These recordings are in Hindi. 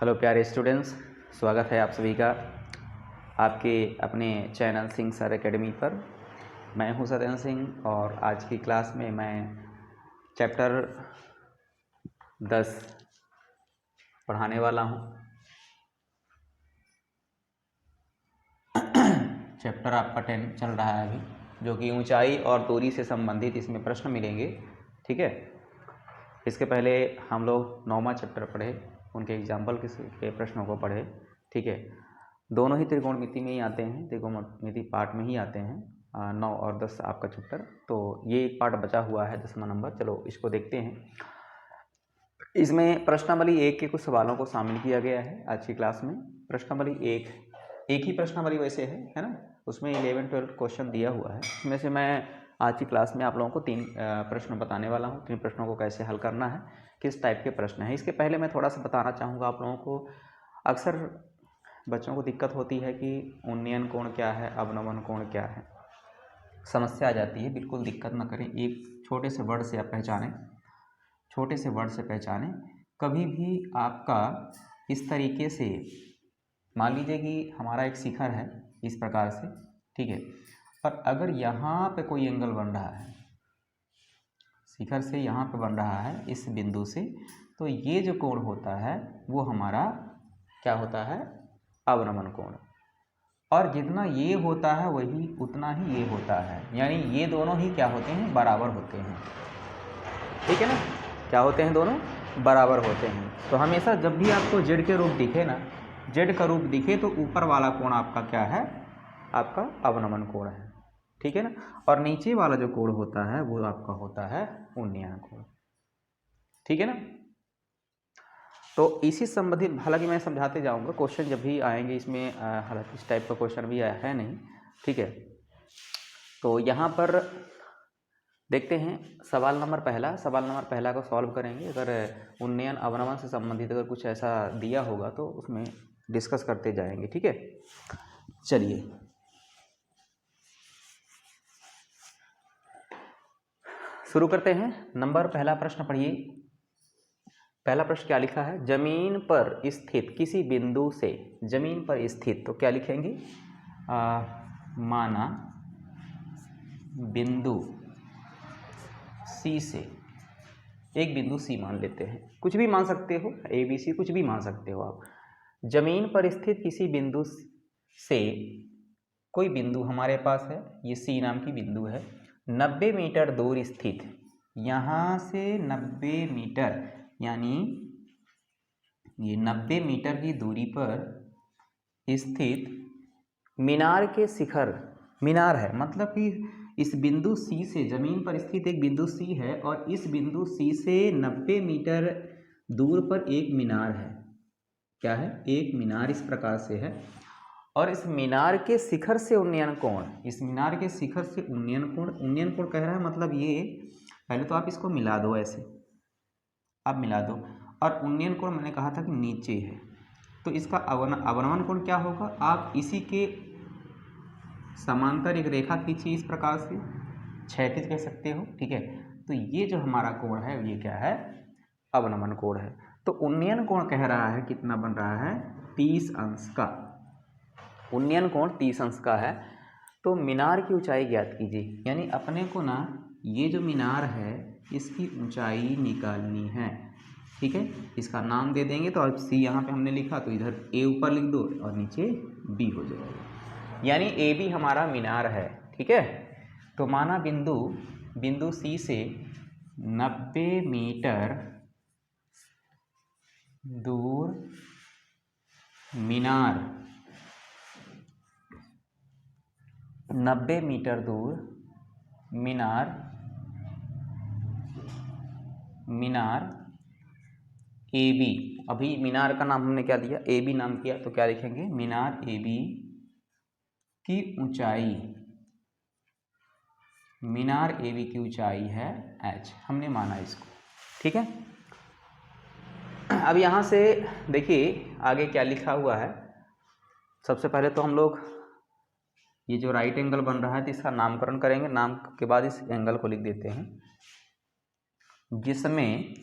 हेलो प्यारे स्टूडेंट्स, स्वागत है आप सभी का आपके अपने चैनल सिंह सर एकेडमी पर। मैं हूं सत्येंद्र सिंह और आज की क्लास में मैं चैप्टर 10 पढ़ाने वाला हूं। चैप्टर आपका 10 चल रहा है अभी, जो कि ऊंचाई और दूरी से संबंधित इसमें प्रश्न मिलेंगे। ठीक है, इसके पहले हम लोग 9वां चैप्टर पढ़े, उनके एग्जाम्पल के प्रश्नों को पढ़े। ठीक है, दोनों ही त्रिकोणमिति में ही आते हैं, त्रिकोणमिति पार्ट में ही आते हैं 9 और 10 आपका चैप्टर। तो ये एक पार्ट बचा हुआ है 10वां नंबर। चलो इसको देखते हैं। इसमें प्रश्नावली 1 के कुछ सवालों को शामिल किया गया है आज की क्लास में। प्रश्नावली 1 ही प्रश्नावली वैसे है ना, उसमें 11-12 क्वेश्चन दिया हुआ है। इसमें से मैं आज की क्लास में आप लोगों को 3 प्रश्न बताने वाला हूँ। 3 प्रश्नों को कैसे हल करना है, किस टाइप के प्रश्न हैं। इसके पहले मैं थोड़ा सा बताना चाहूँगा आप लोगों को। अक्सर बच्चों को दिक्कत होती है कि उन्नयन कोण क्या है, अवनमन कोण क्या है, समस्या आ जाती है। बिल्कुल दिक्कत ना करें, एक छोटे से वर्ड से आप पहचानें, छोटे से वर्ड से पहचानें। कभी भी आपका इस तरीके से, मान लीजिए कि हमारा एक शिखर है इस प्रकार से, ठीक है, और अगर यहाँ पे कोई एंगल बन रहा है, शिखर से यहाँ पे बन रहा है इस बिंदु से, तो ये जो कोण होता है वो हमारा क्या होता है, अवनमन कोण। और जितना ये होता है वही उतना ही ये होता है, यानी ये दोनों ही क्या होते हैं, बराबर होते हैं। ठीक है ना, क्या होते हैं, दोनों बराबर होते हैं। तो हमेशा जब भी आपको जेड के रूप दिखे ना, जेड का रूप दिखे, तो ऊपर वाला कोण आपका क्या है, आपका अवनमन कोण है। ठीक है ना, और नीचे वाला जो कोण होता है वो आपका होता है उन्नयन कोण। ठीक है ना, तो इसी संबंधित, हालांकि मैं समझाते जाऊंगा, क्वेश्चन जब भी आएंगे इसमें, हालांकि इस टाइप का क्वेश्चन भी आया है नहीं। ठीक है, तो यहाँ पर देखते हैं सवाल नंबर पहला को सॉल्व करेंगे। अगर उन्नयन अवनमन से संबंधित अगर कुछ ऐसा दिया होगा तो उसमें डिस्कस करते जाएंगे। ठीक है, चलिए शुरू करते हैं। पहला प्रश्न पढ़िए। पहला प्रश्न क्या लिखा है, जमीन पर स्थित किसी बिंदु से, जमीन पर स्थित, तो क्या लिखेंगे, माना बिंदु सी से, एक बिंदु सी मान लेते हैं, कुछ भी मान सकते हो, ए बी सी कुछ भी मान सकते हो आप। जमीन पर स्थित किसी बिंदु से, कोई बिंदु हमारे पास है, ये सी नाम की बिंदु है, 90 मीटर दूर स्थित, यहाँ से 90 मीटर, यानी ये 90 मीटर की दूरी पर स्थित मीनार के शिखर, मीनार है मतलब कि इस बिंदु सी से, जमीन पर स्थित एक बिंदु सी है और इस बिंदु सी से 90 मीटर दूर पर एक मीनार है। क्या है, एक मीनार इस प्रकार से है, और इस मीनार के शिखर से उन्नयन कोण, इस मीनार के शिखर से उन्नयन कोण, उन्नयन कोण कह रहा है मतलब ये, पहले तो आप इसको मिला दो, ऐसे आप मिला दो, और उन्नयन कोण मैंने कहा था कि नीचे है, तो इसका अवनमन कोण क्या होगा, आप इसी के समांतर एक रेखा खींचिए इस प्रकार से, क्षैतिज कह सकते हो। ठीक है, तो ये जो हमारा कोण है ये क्या है, अवनमन कोण है। तो उन्नयन कोण कह रहा है कितना बन रहा है, 30 अंश का। उन्नयन कोण 30 अंश का है। तो मीनार की ऊंचाई ज्ञात कीजिए, यानी अपने को ना ये जो मीनार है इसकी ऊंचाई निकालनी है। ठीक है, इसका नाम दे देंगे, तो अब सी यहाँ पे हमने लिखा, तो इधर ए ऊपर लिख दो और नीचे बी हो जाएगा, यानी ए बी हमारा मीनार है। ठीक है, तो माना बिंदु सी से 90 मीटर दूर मीनार, 90 मीटर दूर मीनार ए बी, अभी मीनार का नाम हमने क्या दिया, ए बी नाम किया, तो क्या लिखेंगे, मीनार ए बी की ऊंचाई, मीनार ए बी की ऊंचाई है h, हमने माना इसको। ठीक है, अब यहाँ से देखिए आगे क्या लिखा हुआ है। सबसे पहले तो हम लोग ये जो राइट एंगल बन रहा है तो इसका नामकरण करेंगे, नाम के बाद इस एंगल को लिख देते हैं, जिसमें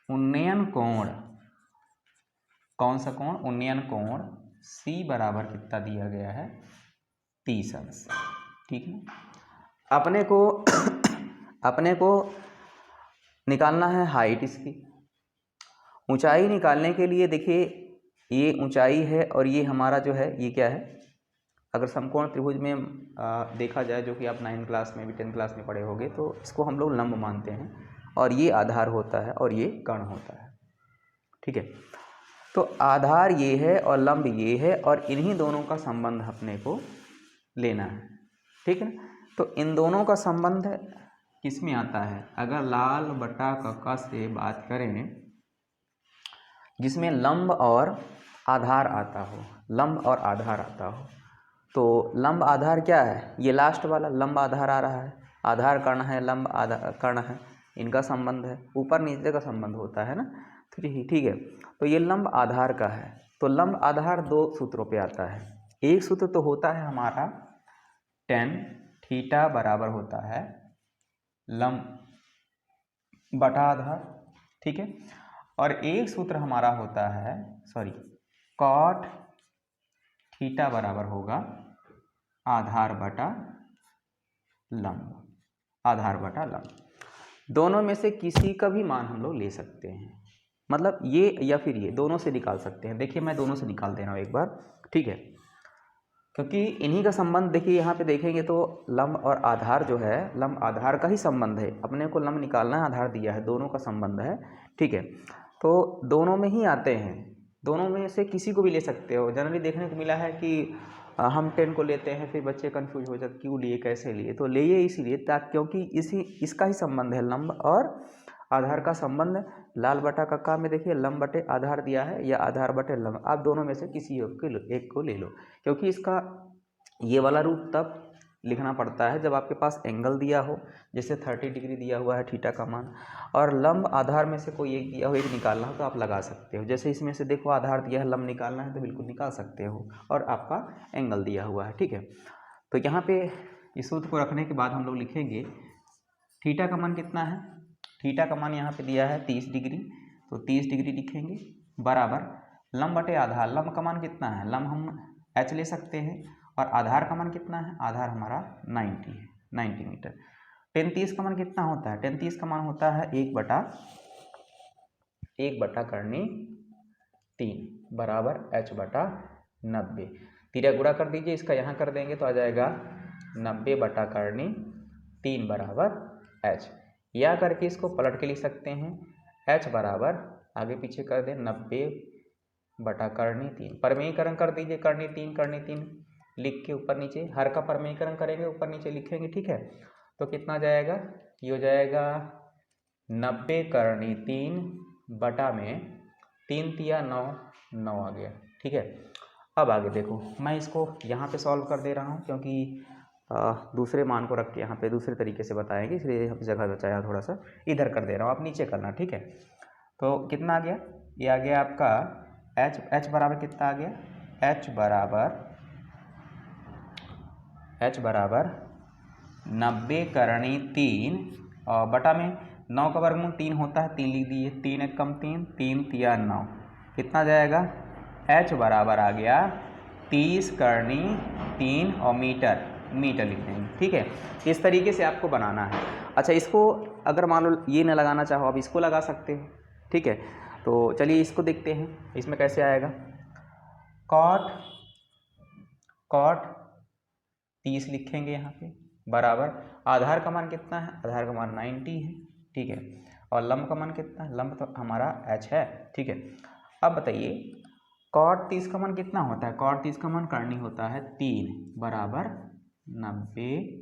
उन्नयन कोण, कौन सा कोण? उन्नयन कोण C बराबर कितना दिया गया है? 30 अंश। ठीक है, अपने को निकालना है हाइट इसकी। ऊंचाई निकालने के लिए देखिए ये ऊंचाई है और ये हमारा जो है ये क्या है, अगर समकोण त्रिभुज में देखा जाए, जो कि आप 9th क्लास में भी 10th क्लास में पढ़े होंगे, तो इसको हम लोग लंब मानते हैं और ये आधार होता है और ये कर्ण होता है। ठीक है, तो आधार ये है और लंब ये है और इन्हीं दोनों का संबंध अपने को लेना है। ठीक है, तो इन दोनों का संबंध किस में आता है? अगर लाल बटा कक्का से बात करें जिसमें लंब और आधार आता हो, लंब और आधार आता हो, तो लंब आधार क्या है? ये लास्ट वाला लंब आधार आ रहा है, आधार कर्ण है, लंब आधार कर्ण है, इनका संबंध है, ऊपर नीचे का संबंध होता है ना। तो ठीक है, तो ये लंब आधार का है। तो लंब आधार दो सूत्रों पे आता है। एक सूत्र तो होता है हमारा tan थीटा बराबर होता है लंब बटा आधार। ठीक है, और एक सूत्र हमारा होता है cot थीटा बराबर होगा आधार बटा लंब, आधार बटा लंब। दोनों में से किसी का भी मान हम लोग ले सकते हैं, मतलब ये या फिर ये, दोनों से निकाल सकते हैं। देखिए मैं दोनों से निकाल दे रहा हूँ एक बार। ठीक है, क्योंकि इन्हीं का संबंध देखिए यहाँ पे देखेंगे तो लंब और आधार जो है, लंब आधार का ही संबंध है। अपने को लंब निकालना है, आधार दिया है, दोनों का संबंध है। ठीक है, तो दोनों में ही आते हैं, दोनों में से किसी को भी ले सकते हो। जनरली देखने को मिला है कि हम 10 को लेते हैं, फिर बच्चे कंफ्यूज हो जाते क्यों लिए, कैसे लिए। तो लिए इसीलिए ताकि, क्योंकि इसका ही संबंध है, लंब और आधार का संबंध। लाल बटा कक्का में देखिए लंब बटे आधार दिया है या आधार बटे लंब, आप दोनों में से किसी एक को ले लो, क्योंकि इसका ये वाला रूप तब लिखना पड़ता है जब आपके पास एंगल दिया हो, जैसे 30 डिग्री दिया हुआ है थीटा का मान, और लंब आधार में से कोई एक दिया हो, एक निकालना हो तो आप लगा सकते हो। जैसे इसमें से देखो आधार दिया है, लंब निकालना है तो बिल्कुल निकाल सकते हो, और आपका एंगल दिया हुआ है। ठीक है, तो यहाँ पे इस सूत्र को रखने के बाद हम लोग लिखेंगे थीटा का मान कितना है? थीटा का मान यहाँ पे दिया है 30 डिग्री, तो 30 डिग्री लिखेंगे बराबर लंब बटे आधार। लंब का मान कितना है? लंब हम h ले सकते हैं, और आधार का मान कितना है? आधार हमारा 90 है, 90 मीटर। tan 30 का मान कितना होता है? tan 30 का मान होता है 1 बटा करनी 3 बराबर h बटा 90। तीरा गुणा कर दीजिए, इसका यहाँ कर देंगे तो आ जाएगा 90 बटा करनी 3 बराबर h। या करके इसको पलट के लिख सकते हैं, h बराबर आगे पीछे कर दें 90 बटा करनी 3, परमेयीकरण कर दीजिए, करनी 3 लिख के ऊपर नीचे हर का परमेयीकरण करेंगे, ऊपर नीचे लिखेंगे। ठीक है, तो कितना जाएगा? ये हो जाएगा 90 करनी 3 बटा में 3 तिया 9, 9 आ गया। ठीक है, अब आगे देखो, मैं इसको यहाँ पे सॉल्व कर दे रहा हूँ क्योंकि दूसरे मान को रख के यहाँ पे दूसरे तरीके से बताएंगे, इसलिए जगह बचाया, थोड़ा सा इधर कर दे रहा हूँ, आप नीचे करना। ठीक है, तो कितना आ गया? ये आ गया आपका h बराबर कितना आ गया? h बराबर 90 करनी 3 और बटा में 9 का वर्गमूल 3 होता है, 3 लिख दिए, 3 एक कम 3, 3 तिया 9, कितना जाएगा? h बराबर आ गया 30 करनी 3 और मीटर लिख देंगे। ठीक है, इस तरीके से आपको बनाना है। अच्छा, इसको अगर मान लो ये न लगाना चाहो, आप इसको लगा सकते हो। ठीक है, तो चलिए इसको देखते हैं, इसमें कैसे आएगा। कॉट 30 लिखेंगे यहाँ पे बराबर आधार का मान कितना है? आधार का मान 90 है। ठीक है, और लंब का मान कितना है? लंब तो हमारा h है। ठीक है, अब बताइए कॉट 30 का मान कितना होता है? कॉट 30 का मान करनी होता है 3 बराबर 90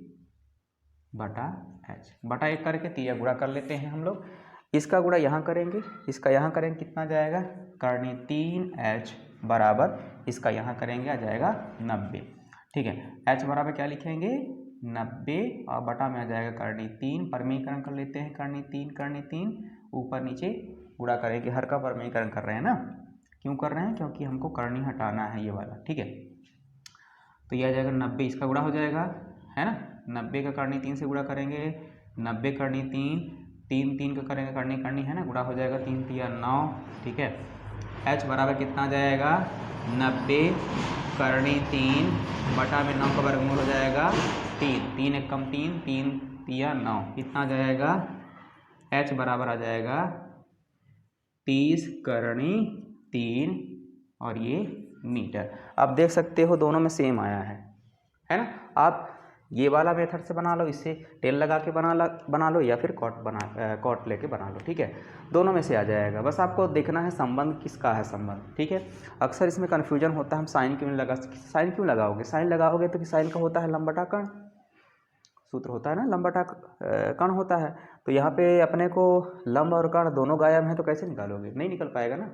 बटा h, बटा 1 करके 3 गुणा कर लेते हैं हम लोग। इसका गुणा यहाँ करेंगे, इसका यहाँ करेंगे, कितना जाएगा? करनी 3h बराबर इसका यहाँ करेंगे, आ जाएगा 90। ठीक है, h बराबर क्या लिखेंगे? 90 और बटा में आ जाएगा करनी 3, परमेयीकरण कर लेते हैं, करनी 3 ऊपर नीचे गुणा करेंगे, हर का परमेयीकरण कर रहे हैं ना। क्यों कर रहे हैं? क्योंकि हमको करनी हटाना है ये वाला। ठीक है, तो यह आ जाएगा 90, इसका गुणा हो जाएगा, है ना। 90 का करनी 3 से गुणा करेंगे, 90 करनी 3 तीन तीन का करेंगे, करनी है ना, गुणा हो जाएगा 3 तिया 9, ठीक है। h बराबर कितना आ जाएगा 90 करनी 3 बटा में 9 का वर्गमूल हो जाएगा 3, 3 एक कम 3, 3 तिया 9, कितना आ जाएगा h बराबर आ जाएगा 30 करनी 3 और ये मीटर। आप देख सकते हो दोनों में सेम आया है ना। आप ये वाला मेथड से बना लो, इससे टेल लगा के बना लो या फिर कॉट लेके बना लो, ठीक है। दोनों में से आ जाएगा, बस आपको देखना है संबंध किसका है संबंध, ठीक है। अक्सर इसमें कन्फ्यूजन होता है, हम साइन क्यों लगाओगे, साइन लगाओगे तो कि साइन का होता है लंब बटा कर्ण, सूत्र होता है ना लंब बटा कर्ण होता है। तो यहाँ पे अपने को लंब और कर्ण दोनों गायब हैं, तो कैसे निकालोगे, नहीं निकल पाएगा ना।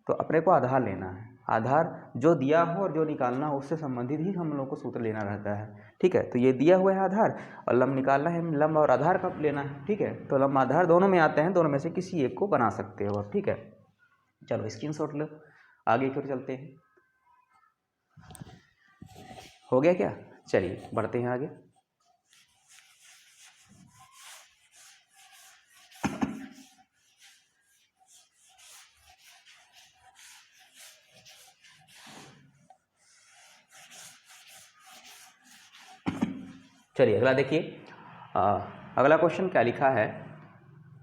तो अपने को आधार लेना है, आधार जो दिया हो और जो निकालना हो उससे संबंधित ही हम लोग को सूत्र लेना रहता है, ठीक है। तो ये दिया हुआ है आधार और लंब निकालना है, लंब और आधार कब लेना है, ठीक है। तो लंब आधार दोनों में आते हैं, दोनों में से किसी एक को बना सकते हो आप, ठीक है। चलो स्क्रीनशॉट लो, आगे की ओर चलते हैं। हो गया क्या, चलिए बढ़ते हैं आगे। चलिए अगला देखिए, अगला क्वेश्चन क्या लिखा है।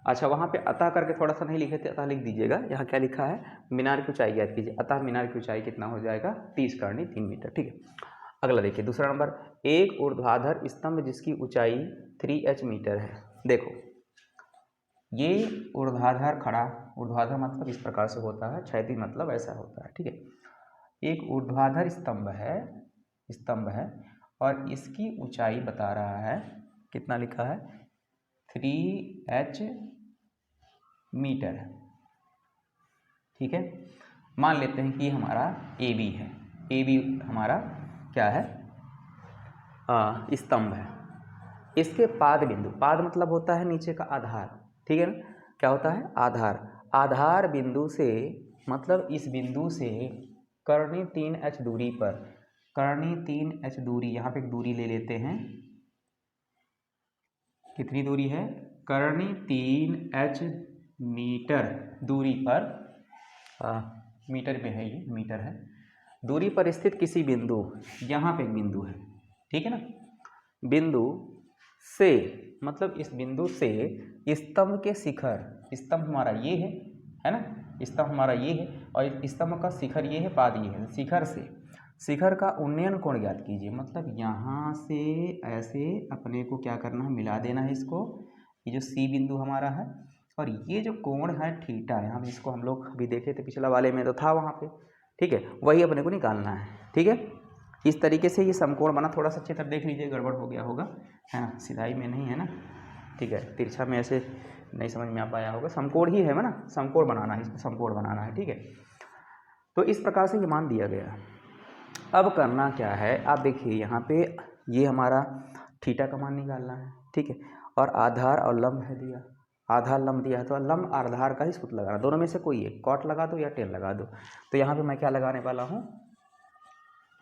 अच्छा वहाँ पे अतः करके थोड़ा सा नहीं लिखे थे, अतः लिख दीजिएगा। यहाँ क्या लिखा है, मीनार की ऊंचाई ज्ञात कीजिए। अतः मीनार की ऊंचाई कितना हो जाएगा 30 करनी 3 मीटर, ठीक है। अगला देखिए दूसरा नंबर, एक ऊर्ध्वाधर स्तंभ जिसकी ऊंचाई 3h मीटर है। देखो ये ऊर्ध्वाधर खड़ा, ऊर्ध्वाधर मतलब इस प्रकार से होता है, क्षैतिज मतलब ऐसा होता है, ठीक है। एक ऊर्ध्वाधर स्तंभ है और इसकी ऊंचाई बता रहा है, कितना लिखा है 3h मीटर है, ठीक है। मान लेते हैं कि हमारा AB है, AB हमारा क्या है स्तंभ है। इसके पाद बिंदु, पाद मतलब होता है नीचे का आधार, ठीक है ना, क्या होता है आधार। आधार बिंदु से मतलब इस बिंदु से कर्णी 3h दूरी पर, कर्णी 3h दूरी, यहाँ पे एक दूरी ले लेते हैं, कितनी दूरी है कर्णी 3h मीटर दूरी पर, मीटर में है ये, मीटर है, दूरी पर स्थित किसी बिंदु, यहाँ पे एक बिंदु है, ठीक है ना, बिंदु से मतलब इस बिंदु से स्तंभ के शिखर, स्तंभ हमारा ये है ना, स्तंभ हमारा ये है और स्तंभ का शिखर ये है, पाद ये है, शिखर से शिखर का उन्नयन कोण ज्ञात कीजिए। मतलब यहाँ से ऐसे अपने को क्या करना है, मिला देना है इसको, ये जो C बिंदु हमारा है और ये जो कोण है थीटा, यहाँ जिसको हम लोग अभी देखे थे पिछला वाले में तो था वहाँ पे, ठीक है, वही अपने को निकालना है, ठीक है। इस तरीके से ये समकोण बना, थोड़ा सा अच्छी तरह देख लीजिए, गड़बड़ हो गया होगा है ना, सिधाई में नहीं है ना, ठीक है, तिरछा में ऐसे नहीं समझ में आ पाया होगा, समकोण ही है ना, समकोण बनाना है, इसको समकोण बनाना है, ठीक है। तो इस प्रकार से ये मान दिया गया। अब करना क्या है, आप देखिए यहाँ पे ये हमारा थीटा का मान निकालना है, ठीक है, और आधार और लंब है दिया, आधार लंब दिया है तो लंब आधार का ही सूत्र लगाना, दोनों में से कोई एक, कॉट लगा दो या टेन लगा दो। तो यहाँ पे मैं क्या लगाने वाला हूँ,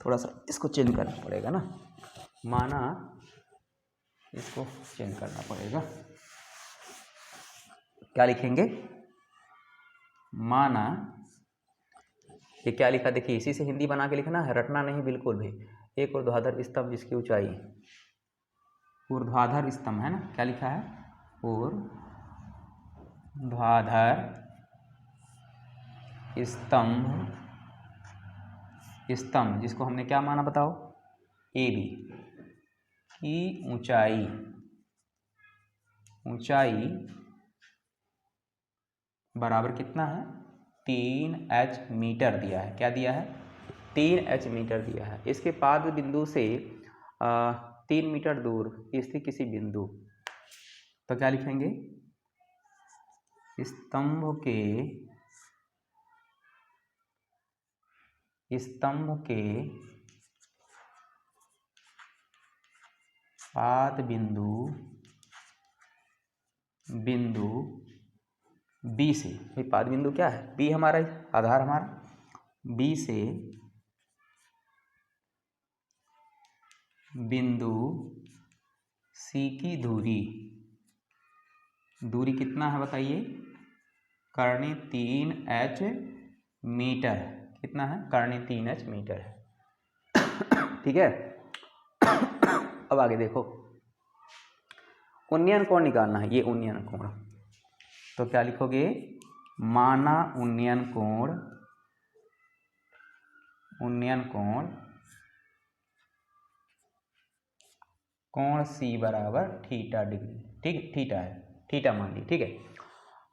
थोड़ा सा इसको चेंज करना पड़ेगा ना, माना इसको चेंज करना पड़ेगा, क्या लिखेंगे, माना, ये क्या लिखा देखिए, इसी से हिंदी बना के लिखना है, रटना नहीं बिल्कुल भी। एक ऊर्ध्वाधर स्तंभ जिसकी ऊंचाई, ऊर्ध्वाधर स्तंभ है ना, क्या लिखा है ऊर्ध्वाधर स्तंभ जिसको हमने क्या माना बताओ AB की ऊंचाई बराबर कितना है 3h मीटर दिया है, क्या दिया है 3h मीटर दिया है। इसके पाद बिंदु से 3 मीटर दूर स्थित किसी बिंदु, तो क्या लिखेंगे, स्तंभ के पाद बिंदु B से, भाई पाद बिंदु क्या है B हमारा, आधार हमारा, B से बिंदु C की दूरी दूरी कितना है बताइए, करनी 3h मीटर। कितना है, करनी 3h मीटर है। ठीक है। अब आगे देखो, उन्नयन कोण निकालना है, ये उन्नयन कोण। तो क्या लिखोगे, माना उन्नयन कोण, उन्नयन कोण कोण C बराबर थीटा डिग्री। ठीक, थीटा है, थीटा मान ली। ठीक है।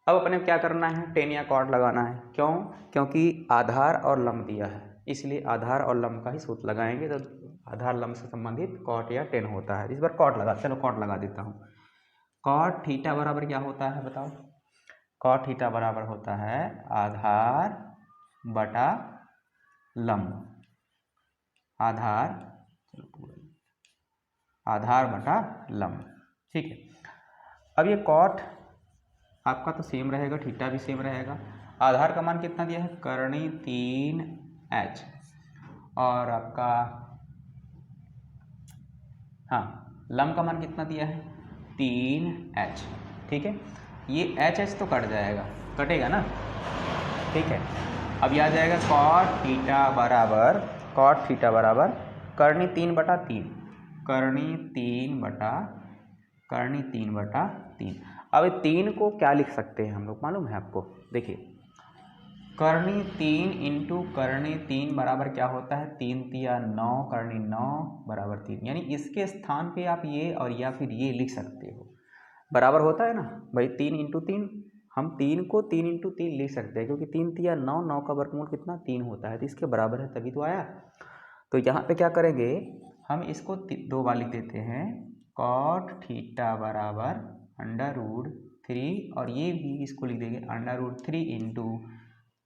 अब अपने क्या करना है, टेन या कॉट लगाना है। क्यों, क्योंकि आधार और लंब दिया है, इसलिए आधार और लंब का ही सूत्र लगाएंगे। तो आधार लंब से संबंधित कॉट या टेन होता है। इस बार कॉट लगा, चलो कॉट लगा देता हूँ। कॉट थीटा बराबर क्या होता है बताओ, कॉट थीटा बराबर होता है आधार बटा लंब, आधार, चलो पूरा, आधार बटा लंब। ठीक है। अब ये कॉट आपका तो सेम रहेगा, थीटा भी सेम रहेगा। आधार का मान कितना दिया है, करनी 3h, और आपका हाँ लंब का मान कितना दिया है, 3h। ठीक है। ये h तो कट जाएगा, कटेगा ना। ठीक है। अब ये आ जाएगा कॉट थीटा बराबर, कॉट थीटा बराबर करनी 3/3, करनी 3/3। अब 3 को क्या लिख सकते हैं हम लोग, मालूम है आपको, देखिए करनी 3 इंटू करनी 3 बराबर क्या होता है, 3 तिया 9, करनी 9 बराबर 3। यानी इसके स्थान पे आप ये और या फिर ये लिख सकते हो, बराबर होता है ना भाई, 3 इंटू 3, हम 3 को 3 इंटू 3 लिख सकते हैं, क्योंकि 3 तिया 9, 9 का वर्गमूल कितना 3 होता है, तो इसके बराबर है, तभी तो आया। तो यहाँ पे क्या करेंगे, हम इसको 2 बार लिख देते हैं, कॉट थीटा बराबर √3, और ये भी इसको लिख देंगे √3 इंटू,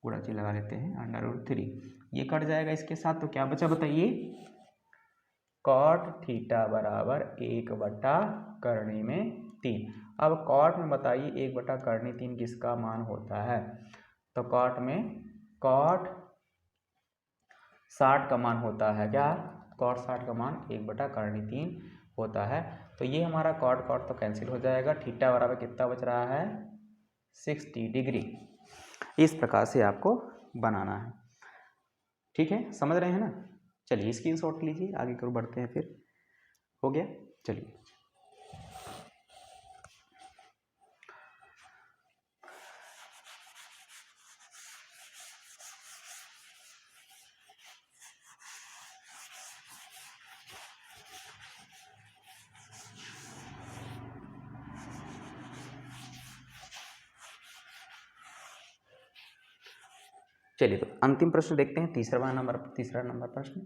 पूरा चीज लगा लेते हैं, √3। ये कट जाएगा इसके साथ, तो क्या बचा बताइए, कॉट थीटा बराबर 1/करनी में 3। अब कॉट में बताइए 1/करनी 3 किसका मान होता है, तो कॉट में कॉट 60 का मान होता है। क्या, कॉट 60 का मान 1/करनी 3 होता है। तो ये हमारा कॉट कॉट तो कैंसिल हो जाएगा। थीटा बराबर कितना बच रहा है, 60 डिग्री। इस प्रकार से आपको बनाना है। ठीक है, समझ रहे हैं ना। चलिए स्क्रीनशॉट लीजिए, आगे करो, बढ़ते हैं फिर। हो गया, चलिए चलिए तो अंतिम प्रश्न देखते हैं, तीसरा नंबर प्रश्न।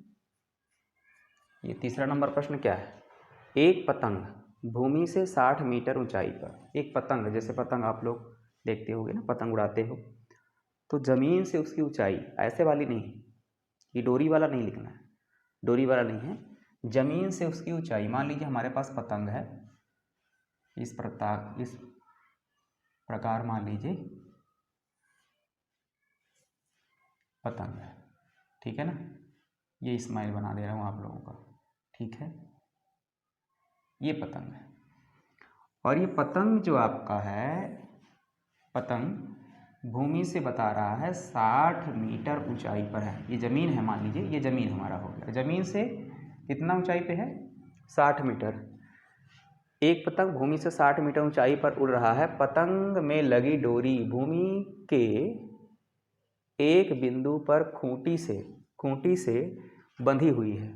ये तीसरा नंबर प्रश्न क्या है, एक पतंग भूमि से 60 मीटर ऊंचाई पर, एक पतंग, जैसे पतंग आप लोग देखते होगे ना, पतंग उड़ाते हो, तो जमीन से उसकी ऊंचाई, ऐसे वाली नहीं, ये डोरी वाला नहीं लिखना है, डोरी वाला नहीं है, जमीन से उसकी ऊंचाई। मान लीजिए हमारे पास पतंग है, इस प्रकार मान लीजिए पतंग है, ठीक है ना। ये स्माइल बना दे रहा हूँ आप लोगों का, ठीक है। ये पतंग है, और ये पतंग जो आपका है, पतंग भूमि से बता रहा है 60 मीटर ऊंचाई पर है। ये ज़मीन है, मान लीजिए ये ज़मीन हमारा हो गया, ज़मीन से कितना ऊंचाई पे है, 60 मीटर। एक पतंग भूमि से 60 मीटर ऊंचाई पर उड़ रहा है, पतंग में लगी डोरी भूमि के एक बिंदु पर खूंटी से बंधी हुई है।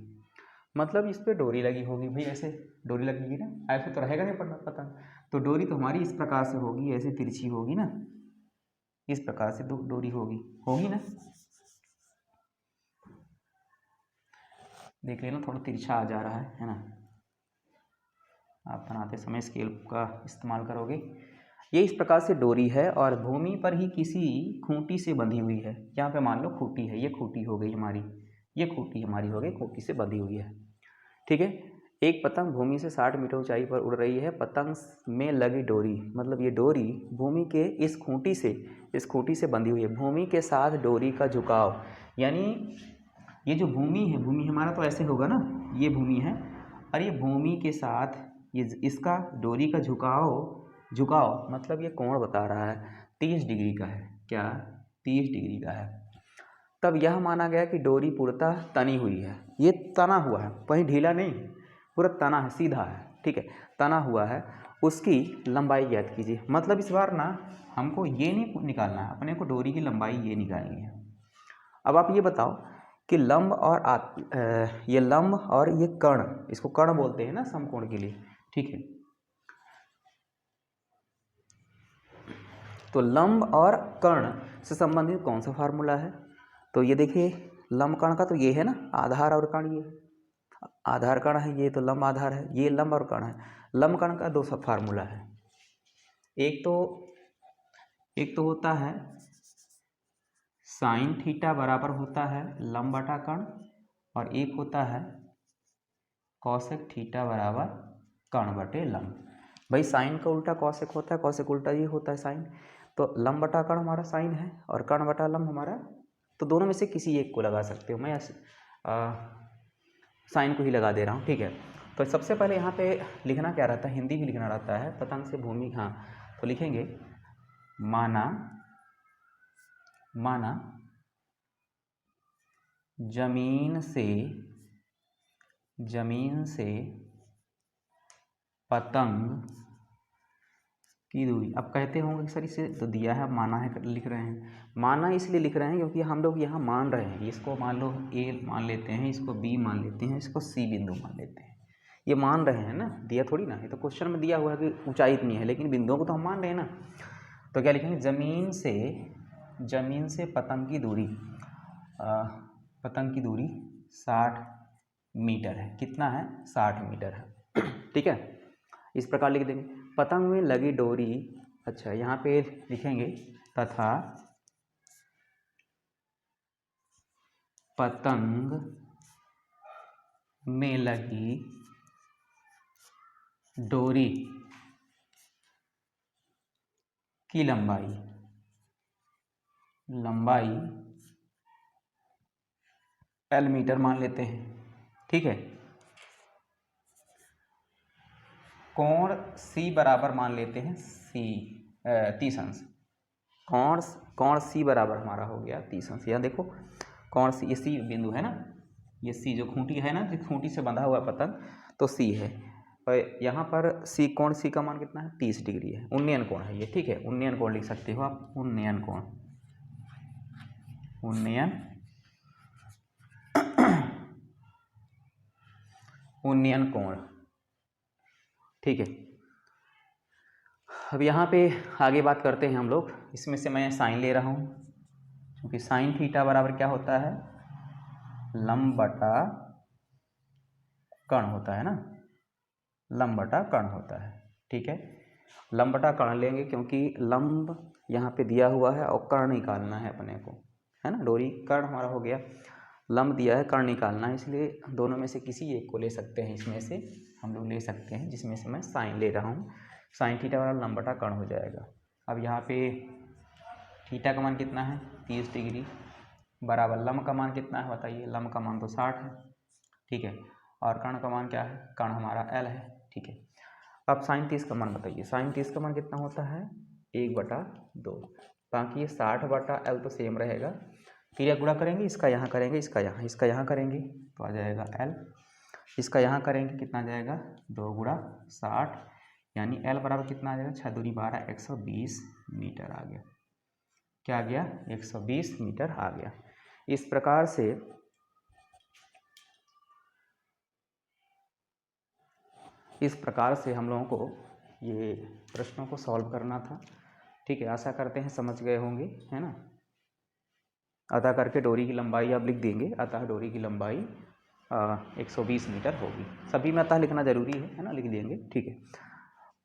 मतलब इस पे डोरी लगी होगी भाई, ऐसे डोरी लगेगी ना, ऐसे तो रहेगा नहीं पतंग, तो डोरी तो हमारी इस प्रकार से होगी, ऐसे तिरछी होगी ना, इस प्रकार से डोरी होगी ना, देख लेना थोड़ा तिरछा आ जा रहा है ना। आप बनाते समय स्केल का इस्तेमाल करोगे। ये इस प्रकार से डोरी है और भूमि पर ही किसी खूंटी से बंधी हुई है। यहाँ पे मान लो खूंटी है, ये खूंटी हो गई हमारी, ये खूंटी हमारी हो गई, खूंटी से बंधी हुई है, ठीक है। एक पतंग भूमि से 60 मीटर ऊंचाई पर उड़ रही है, पतंग में लगी डोरी, मतलब ये डोरी भूमि के इस खूंटी से बंधी हुई है। भूमि के साथ डोरी का झुकाव, यानी ये जो भूमि है, भूमि हमारा तो ऐसे होगा ना, ये भूमि है, और ये भूमि के साथ ये इसका डोरी का झुकाव झुकाव मतलब ये कोण बता रहा है 30 डिग्री का है। क्या? 30 डिग्री का है। तब यह माना गया कि डोरी पूर्णतः तनी हुई है। ये तना हुआ है, कहीं ढीला नहीं, पूरा तना है, सीधा है, ठीक है, तना हुआ है। उसकी लंबाई ज्ञात कीजिए। मतलब इस बार ना हमको ये नहीं निकालना है, अपने को डोरी की लंबाई ये निकालनी है। अब आप ये बताओ कि लंब और ये लंब और ये कर्ण, इसको कर्ण बोलते हैं ना समकोण के लिए, ठीक है। तो लंब और कर्ण से संबंधित कौन सा फार्मूला है? तो ये देखिए लंब कर्ण का तो ये है ना, आधार और कर्ण, ये आधार कर्ण है, ये तो लंब आधार है, ये लंब और कर्ण है। लंब कर्ण का दो सब फार्मूला है। एक तो होता है साइन थीटा बराबर होता है लंब बटा कर्ण, और एक होता है कॉसेक थीटा बराबर कर्ण बटे लंब। भाई साइन का उल्टा कॉसेक होता है, कॉसेक उल्टा ये होता है साइन। तो लंब बटा कर्ण हमारा साइन है और कर्ण बटा लंब हमारा, तो दोनों में से किसी एक को लगा सकते हो। मैं साइन को ही लगा दे रहा हूँ, ठीक है। तो सबसे पहले यहाँ पे लिखना क्या रहता है, हिंदी भी लिखना रहता है, पतंग से भूमि, हाँ तो लिखेंगे माना जमीन से पतंग की दूरी। अब कहते होंगे सर इसे तो दिया है, माना है, लिख रहे हैं। माना इसलिए लिख रहे हैं क्योंकि हम लोग यहाँ मान रहे हैं, इसको मान लो ए मान लेते हैं, इसको बी मान लेते हैं, इसको सी बिंदु मान लेते हैं। ये मान रहे हैं ना, दिया थोड़ी ना है, तो क्वेश्चन में दिया हुआ है कि ऊंचाई इतनी है, लेकिन बिंदुओं को तो हम मान रहे हैं ना। तो क्या लिखेंगे, जमीन से पतंग की दूरी, पतंग की दूरी 60 मीटर है। कितना है? 60 मीटर है, ठीक है। इस प्रकार लिख देंगे। पतंग में लगी डोरी, अच्छा यहाँ पे लिखेंगे तथा पतंग में लगी डोरी की लंबाई L मीटर मान लेते हैं, ठीक है। कोण C बराबर मान लेते हैं 30 अंश। कोण C बराबर हमारा हो गया 30 अंश। यहाँ देखो कोण C, ये C बिंदु है ना, ये C जो खूंटी है ना, जो खूंटी से बंधा हुआ पतंग, तो C है। और यहाँ पर कोण C का मान कितना है? 30 डिग्री है। उन्नयन कोण है ये, ठीक है। उन्नयन कोण लिख सकते हो आप, उन्नयन कोण, ठीक है। अब यहाँ पे आगे बात करते हैं हम लोग। इसमें से मैं साइन ले रहा हूँ, क्योंकि साइन थीटा बराबर क्या होता है? लंब बटा कर्ण होता है ना, लंब बटा कर्ण होता है, ठीक है। लंब बटा कर्ण लेंगे क्योंकि लंब यहाँ पे दिया हुआ है और कर्ण निकालना है अपने को, है ना। डोरी कर्ण हमारा हो गया, लंब दिया है, कर्ण निकालना है, इसलिए दोनों में से किसी एक को ले सकते हैं। इसमें से हम लोग ले सकते हैं, जिसमें से मैं साइन ले रहा हूँ। साइन थीटा वाला लंब बटा कर्ण हो जाएगा। अब यहाँ पे थीटा का मान कितना है? 30 डिग्री बराबर लंब का मान कितना है बताइए? लंब का मान तो 60 है, ठीक है। और कर्ण का मान क्या है? कर्ण हमारा L है, ठीक है। अब साइन 30 का मान बताइए। साइन 30 का मान कितना होता है? 1/2। बाकी ये 60/L तो सेम रहेगा। क्रिया गुणा करेंगे, इसका यहाँ करेंगे, इसका यहाँ करेंगे, तो आ जाएगा L। इसका यहाँ करेंगे, कितना आ जाएगा? 2 गुणा 60, यानी L बराबर कितना आ जाएगा? 6 दूनी 12, 120 मीटर आ गया। क्या आ गया? 120 मीटर आ गया। इस प्रकार से हम लोगों को ये प्रश्नों को सॉल्व करना था, ठीक है। आशा करते हैं समझ गए होंगे, है ना। अतः करके डोरी की लंबाई आप लिख देंगे, अतः डोरी की लंबाई 120 मीटर होगी। सभी में अतः लिखना जरूरी है ना, लिख देंगे, ठीक है।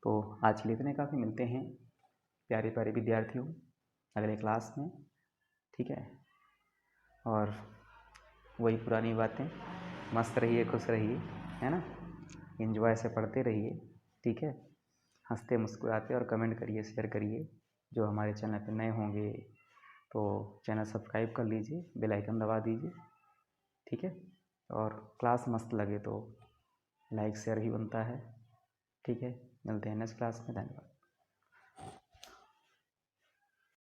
तो आज लिखने का भी मिलते हैं प्यारे प्यारे विद्यार्थियों अगले क्लास में, ठीक है। और वही पुरानी बातें, मस्त रहिए, खुश रहिए, है ना, एंजॉय से पढ़ते रहिए, ठीक है। हंसते मुस्कुराते, और कमेंट करिए, शेयर करिए। जो हमारे चैनल पे नए होंगे तो चैनल सब्सक्राइब कर लीजिए, बेल आइकन दबा दीजिए, ठीक है। और क्लास मस्त लगे तो लाइक शेयर भी बनता है, ठीक है। मिलते हैं नेक्स्ट क्लास में, धन्यवाद।